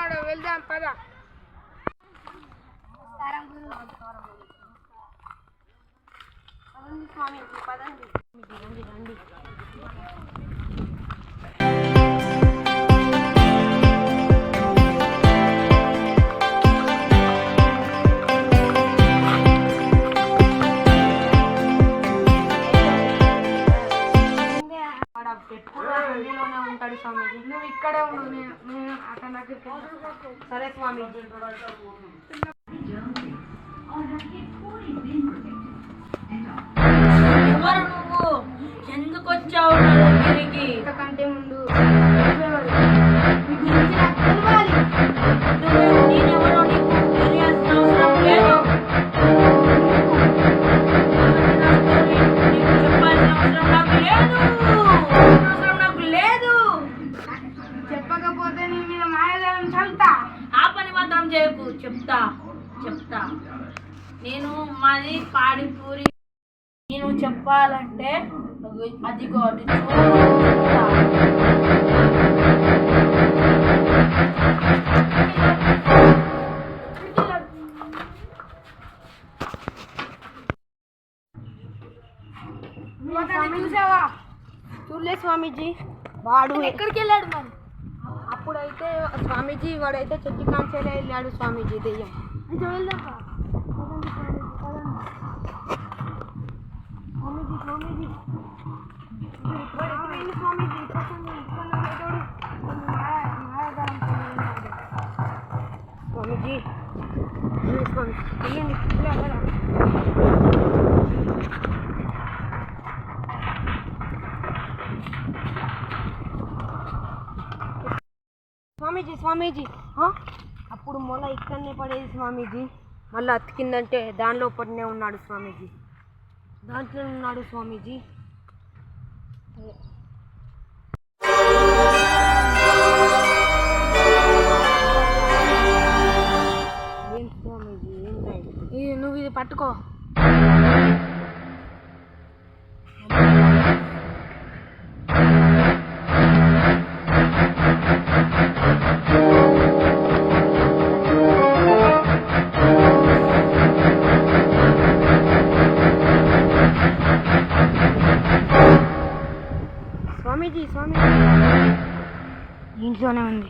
వస్తున్నాడు, వెళ్దాం పద. స్వామి పదండి, రండి రండి. ఉంటాడు స్వామీజీ, నువ్వు ఇక్కడే ఉండు, నేను అతని దగ్గరికి. సరే స్వామీజీ. ఎవరు నువ్వు? ఎందుకు వచ్చావు నా దగ్గరికి? ఇంతకంటే ముందు నేనెవరో నీకు తెలియాల్సిన అవసరం లేదు. నీకు చెప్పాల్సిన అవసరం నాకు లేదు. చెప్పకపోతే నీ మీద మాయదారం చల్లుతా. ఆ పని మాత్రం చేయకు. చెప్తా. నేను మాది పాడిపూరి. నేను చెప్పాలంటే అది కాదు, చూసావా? చూడలే స్వామీజీ, వాడు ఎక్కడికి వెళ్ళాడు మరి? అప్పుడైతే స్వామీజీ వాడైతే చెట్టు కాంచెలే వెళ్ళాడు స్వామీజీ, దెయ్యం. వెళ్దాం. స్వామీజీ స్వామీజీ అప్పుడు మొల ఇక్కడనే పడేది స్వామీజీ, మళ్ళీ అతికిందంటే దానిలో పడినే ఉన్నాడు స్వామీజీ, దాంట్లో ఉన్నాడు స్వామీజీ. ఏం స్వామీజీ, ఏం నువ్వు ఇది పట్టుకో. స్వామీజీ ఇంట్లోనే ఉంది.